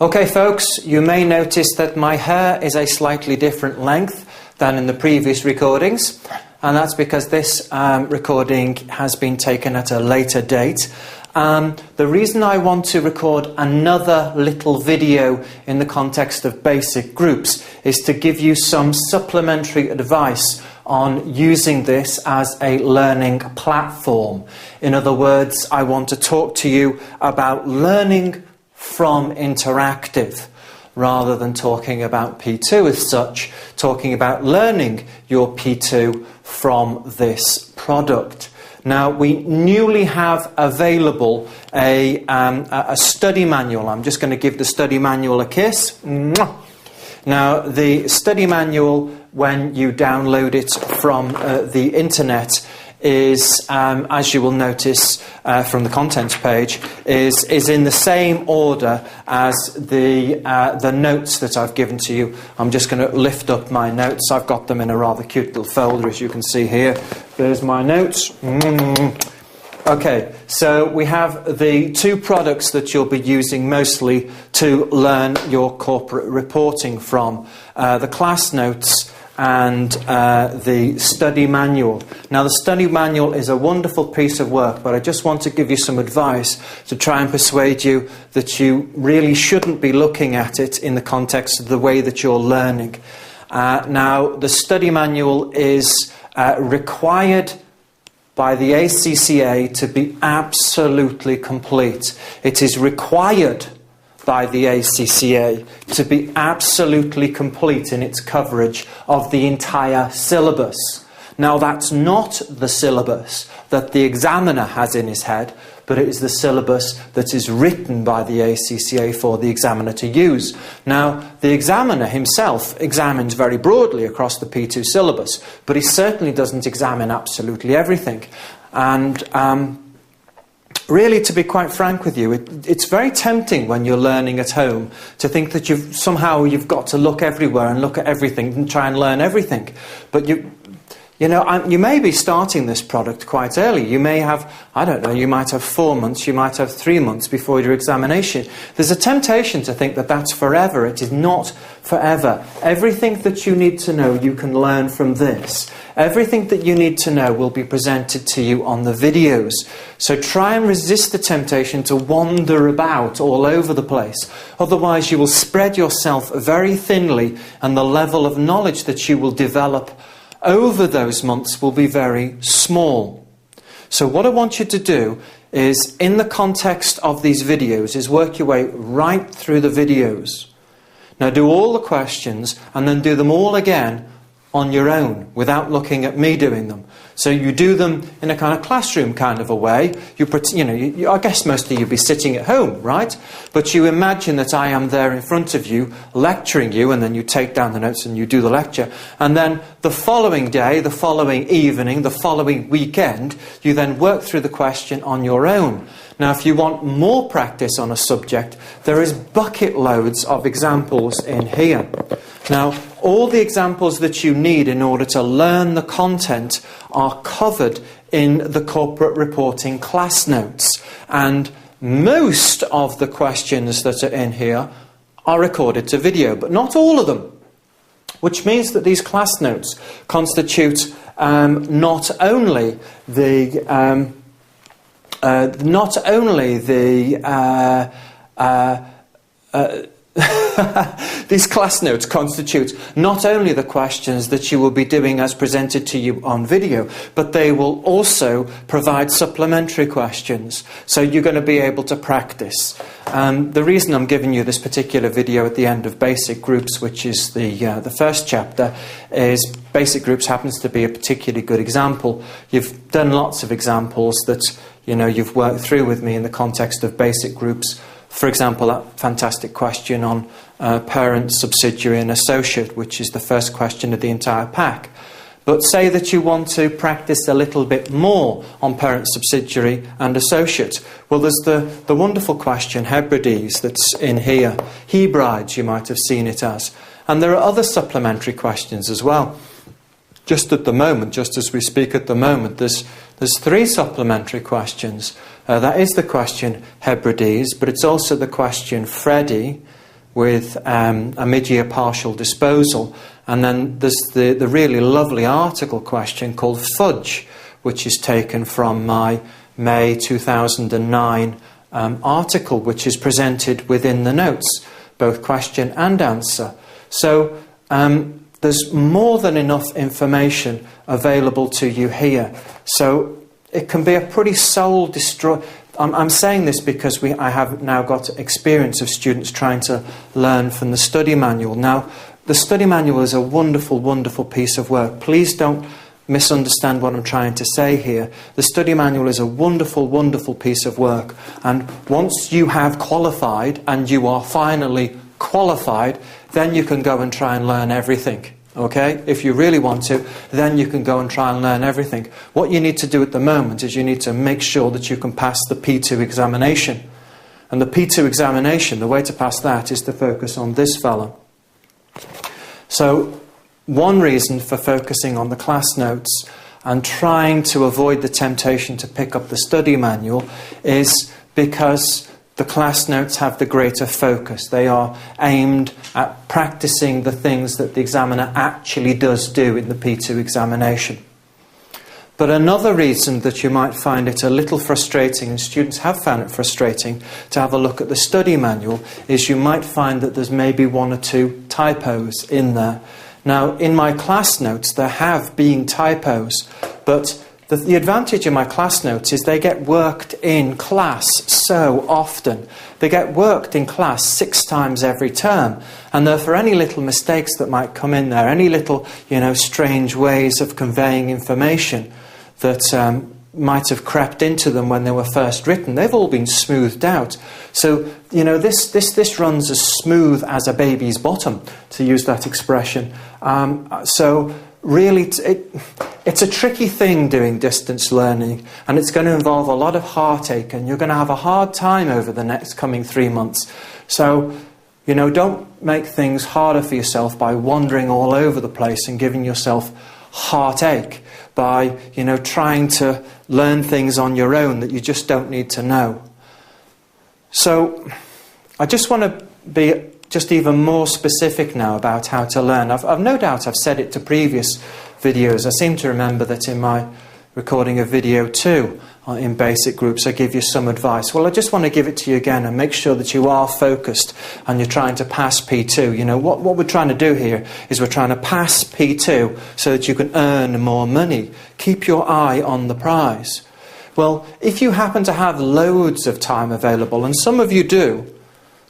Okay folks, you may notice that my hair is a slightly different length than in the previous recordings, and that's because this recording has been taken at a later date. The reason I want to record another little video in the context of basic groups is to give you some supplementary advice on using this as a learning platform. In other words, I want to talk to you about learning from interactive, rather than talking about P2 as such, talking about learning your P2 from this product. Now, we newly have available a study manual. I'm just going to give the study manual a kiss. Now, the study manual, when you download it from the internet, is, as you will notice from the contents page, is in the same order as the notes that I've given to you. I'm just going to lift up my notes. I've got them in a rather cute little folder, as you can see here. There's my notes. Okay, so we have the two products that you'll be using mostly to learn your corporate reporting from. The class notes and the study manual. Now, the study manual is a wonderful piece of work, but I just want to give you some advice to try and persuade you that you really shouldn't be looking at it in the context of the way that you're learning. Now, the study manual is required by the ACCA to be absolutely complete. It is required by the ACCA to be absolutely complete in its coverage of the entire syllabus. Now, that's not the syllabus that the examiner has in his head, but it is the syllabus that is written by the ACCA for the examiner to use. Now, the examiner himself examines very broadly across the P2 syllabus, but he certainly doesn't examine absolutely everything. And really, to be quite frank with you, it's very tempting when you're learning at home to think that you've got to look everywhere and look at everything and try and learn everything. But you may be starting this product quite early. You may have, I don't know, you might have 4 months, you might have 3 months before your examination. There's a temptation to think that that's forever. It is not forever. Everything that you need to know, you can learn from this. Everything that you need to know will be presented to you on the videos. So try and resist the temptation to wander about all over the place. Otherwise, you will spread yourself very thinly, and the level of knowledge that you will develop over those months will be very small. So what I want you to do is, in the context of these videos, is work your way right through the videos. Now do all the questions and then do them all again on your own without looking at me doing them. So you do them in a kind of classroom kind of a way. I guess mostly you'll be sitting at home, right? But you imagine that I am there in front of you, lecturing you, and then you take down the notes and you do the lecture. And then the following day, the following evening, the following weekend, you then work through the question on your own. Now, if you want more practice on a subject, there is bucket loads of examples in here. Now, all the examples that you need in order to learn the content are covered in the corporate reporting class notes. And most of the questions that are in here are recorded to video, but not all of them. Which means that these class notes constitute not only the these class notes constitute not only the questions that you will be doing as presented to you on video, but they will also provide supplementary questions. So you're going to be able to practice. The reason I'm giving you this particular video at the end of Basic Groups, which is the first chapter, is Basic Groups happens to be a particularly good example. You've done lots of examples that you've worked through with me in the context of Basic Groups. For example, that fantastic question on parent, subsidiary and associate, which is the first question of the entire pack. But say that you want to practice a little bit more on parent, subsidiary and associate. Well, there's the wonderful question, Hebrides, that's in here. Hebrides, you might have seen it as. And there are other supplementary questions as well. Just at the moment, just as we speak at the moment, there's 3 supplementary questions. That is the question Hebrides, but it's also the question Freddie, with a mid-year partial disposal. And then there's the really lovely article question called Fudge, which is taken from my May 2009 article, which is presented within the notes, both question and answer. So there's more than enough information available to you here. So it can be a pretty soul destroy. I'm saying this because I have now got experience of students trying to learn from the study manual. Now, the study manual is a wonderful, wonderful piece of work. Please don't misunderstand what I'm trying to say here. The study manual is a wonderful, wonderful piece of work. And once you have qualified, and you are finally qualified, then you can go and try and learn everything. Okay? If you really want to, then you can go and try and learn everything. What you need to do at the moment is you need to make sure that you can pass the P2 examination. And the P2 examination, the way to pass that is to focus on this fellow. So, one reason for focusing on the class notes and trying to avoid the temptation to pick up the study manual is because the class notes have the greater focus. They are aimed at practicing the things that the examiner actually does do in the P2 examination. But another reason that you might find it a little frustrating, and students have found it frustrating, to have a look at the study manual, is you might find that there's maybe one or two typos in there. Now, in my class notes, there have been typos, but the advantage of my class notes is they get worked in class so often. They get worked in class 6 times every term. And therefore, any little mistakes that might come in there, any little, strange ways of conveying information that might have crept into them when they were first written, they've all been smoothed out. So, this runs as smooth as a baby's bottom, to use that expression. So really, it's a tricky thing doing distance learning, and it's going to involve a lot of heartache, and you're going to have a hard time over the next coming 3 months. So, don't make things harder for yourself by wandering all over the place and giving yourself heartache by, trying to learn things on your own that you just don't need to know. So, I just want to be just even more specific now about how to learn. I've no doubt I've said it to previous videos. I seem to remember that in my recording of video 2 in basic groups I give you some advice. Well, I just want to give it to you again and make sure that you are focused and you're trying to pass P2. What we're trying to do here is we're trying to pass P2 so that you can earn more money. Keep your eye on the prize. Well, if you happen to have loads of time available, and some of you do,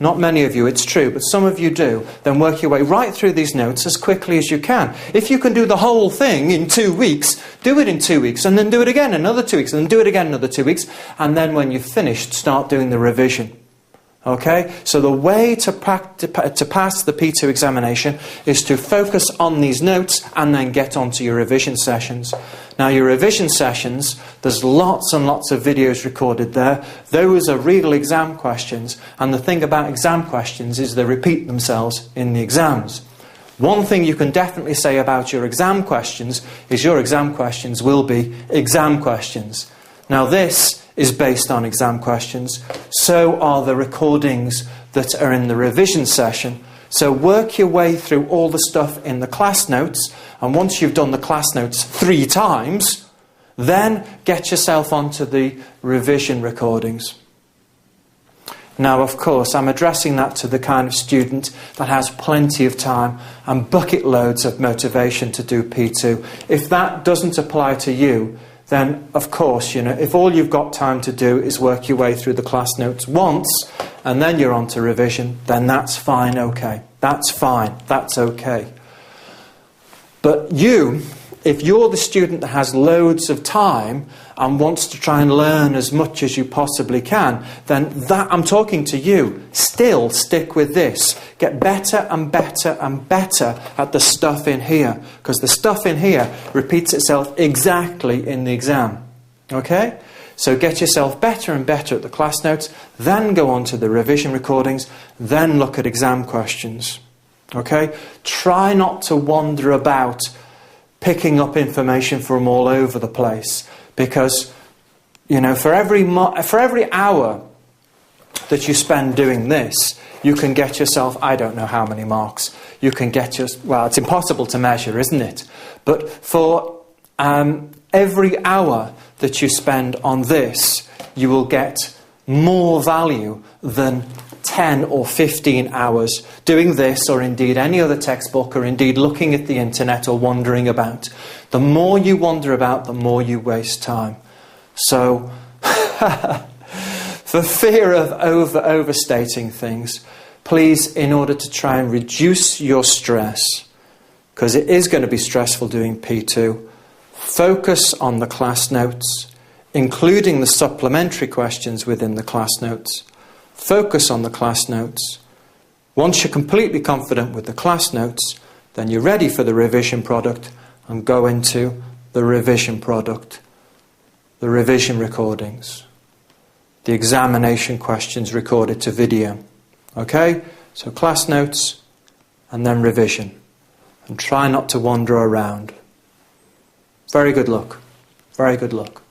not many of you, it's true, but some of you do, then work your way right through these notes as quickly as you can. If you can do the whole thing in 2 weeks, do it in 2 weeks, and then do it again another 2 weeks, and then do it again another 2 weeks, and then when you've finished, start doing the revision. Okay? So the way to pass the P2 examination is to focus on these notes and then get onto your revision sessions. Now, your revision sessions, there's lots and lots of videos recorded there. Those are real exam questions, and the thing about exam questions is they repeat themselves in the exams. One thing you can definitely say about your exam questions is your exam questions will be exam questions. Now, this is based on exam questions. So are the recordings that are in the revision session. So work your way through all the stuff in the class notes, and once you've done the class notes 3 times, then get yourself onto the revision recordings. Now, of course, I'm addressing that to the kind of student that has plenty of time and bucket loads of motivation to do P2. If that doesn't apply to you, then, of course, if all you've got time to do is work your way through the class notes once, and then you're on to revision, then that's fine, okay. That's fine, that's okay. But if you're the student that has loads of time and wants to try and learn as much as you possibly can, then I'm talking to you. Still stick with this. Get better and better and better at the stuff in here, because the stuff in here repeats itself exactly in the exam. Okay? So get yourself better and better at the class notes, then go on to the revision recordings, then look at exam questions. Okay? Try not to wander about picking up information from all over the place, because for every hour that you spend doing this, you can get yourself, I don't know how many marks, you can get well, it's impossible to measure, isn't it? But for every hour that you spend on this, you will get more value than 10 or 15 hours doing this, or indeed any other textbook, or indeed looking at the internet or wandering about. The more you wander about, the more you waste time. So, for fear of overstating things, please, in order to try and reduce your stress, because it is going to be stressful doing P2, focus on the class notes, including the supplementary questions within the class notes. Focus on the class notes. Once you're completely confident with the class notes, then you're ready for the revision product and go into the revision product, the revision recordings, the examination questions recorded to video. Okay? So class notes and then revision. And try not to wander around. Very good luck. Very good luck.